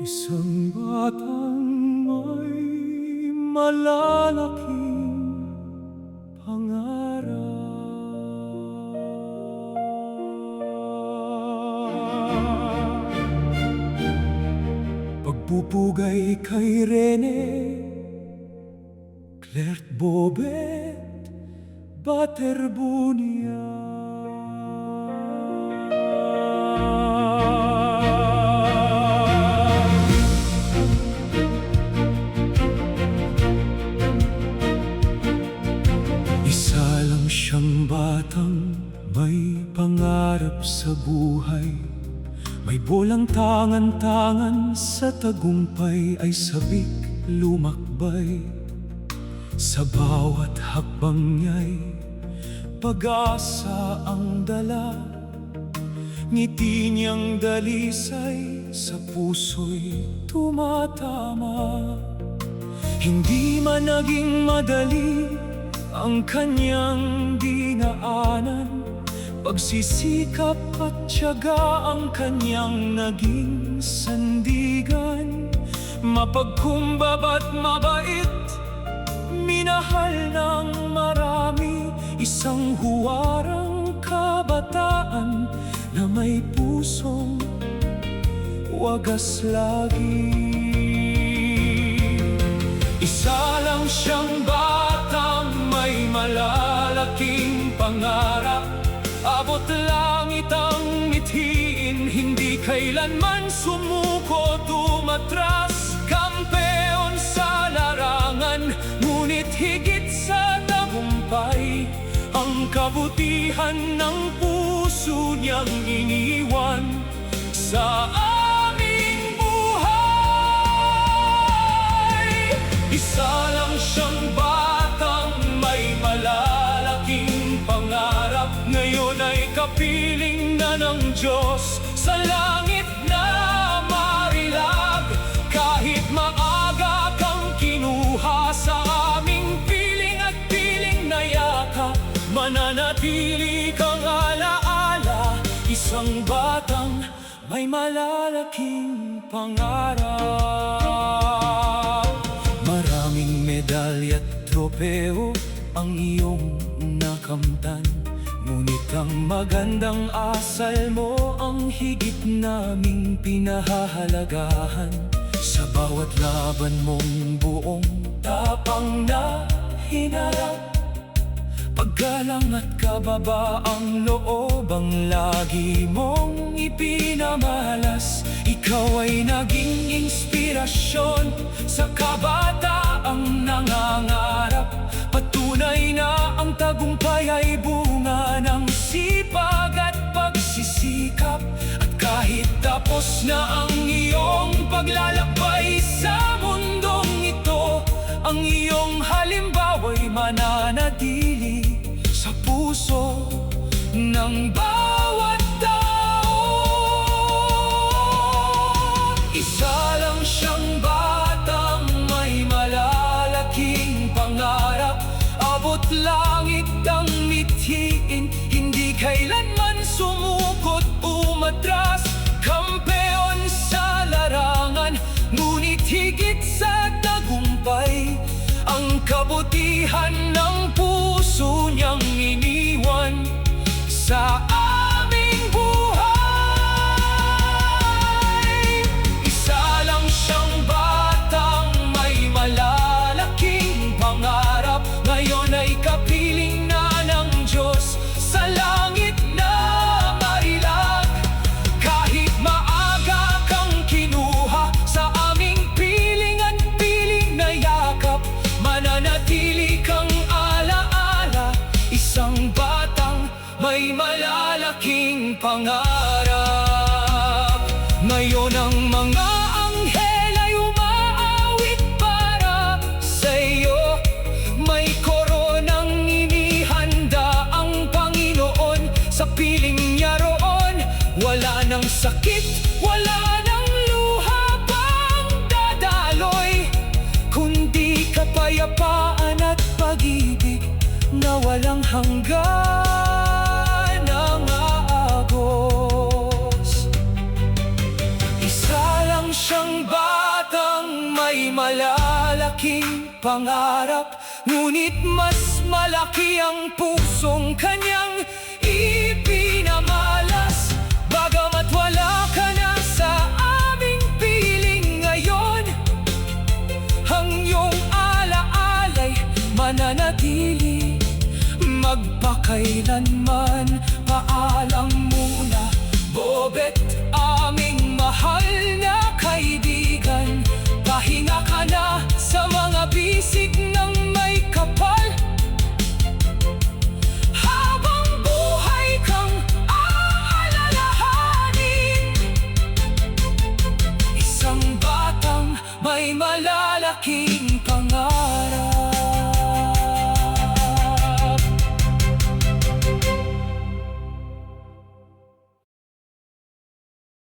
Isang batang may malalaking pangarap. Pagpupugay kay Rene, Claire Bobet, Baterbunia. Isa lang siyang batang may pangarap sa buhay. May bolang tangan-tangan sa tagumpay ay sabik lumakbay. Sa bawat hakbang niya'y pag-asa ang dala. Ngiti niyang dalisay sa puso'y tumatama. Hindi man naging madali ang kanyang dinaanan, pagsisikap at tiyaga ang kanyang naging sandigan. Mapagkumbaba at mabait, minahal ng marami, isang huwarang kabataan na may pusong wagas lagi. Isa lang siyang batang may malalaking pangarap. Abot langit ang mithiin, hindi kailanman sumuko tumatras. Kampeon sa larangan, ngunit higit sa tagumpay, ang kabutihan ng puso niyang iniwan sa aming buhay. Isa lang siyang batang may malalaking pangarap. Ngayon ay kapiling na ng Diyos, sa langit na marilag. Kahit maaga kang kinuha sa aming piling at piling na yakap, mananatili kang alaala. Isang batang may malalaking pangarap. Maraming medalya at tropeo ang iyong nakamtan, ngunit ang magandang asal mo ang higit naming pinahahalagahan. Sa bawat laban mong buong tapang na hinarap, paggalang at kababaang loob ang lagi mong ipinamalas. Ikaw ay naging inspirasyon sa kabataang nangangarap. Patunay na ang tagumpay ay bunga ng sipag at pagsisikap. At kahit tapos na ang iyong paglalakbay sa mundong ito, ang iyong halimbawa'y mananatili sa puso ng bawat tao. Isa lang siyang batang may malalaking pangarap. Abot langit ang mithiin, hindi kailanman sumukot umatras. Kampeon sa larangan, ngunit higit sa tagumpay, ang kabutihan ng puso niyang iniwan sa aming buhay. Isa lang siyang batang may malalaking pangarap. Ngayon ay kapiling na ng Diyos, sa langit na marilag. Kahit maaga kang kinuha sa aming piling at piling na yakap, mananatili kang alaala. Isang batang may malalaking pangarap. Ngayon ang mga anghel ay umaawit para sa iyo. May koronang inihanda ang Panginoon sa piling niya roon. Wala nang sakit, wala nang luha pang dadaloy, kundi kapayapaan at pag-ibig na walang hanggan ang aagos. Isa lang siyang pangarap, ngunit mas malaki ang pusong kanyang ipinamalas. Bagamat wala ka na sa aming piling ngayon, ang iyong alaala'y mananatili magpakailanman. Paalam muna, Bobet, aming mahal na kaibigan. Pahinga ka na sa mga bisig ng may kapal. Habang buhay kang aalalahanin, isang batang may malalaking pangarap.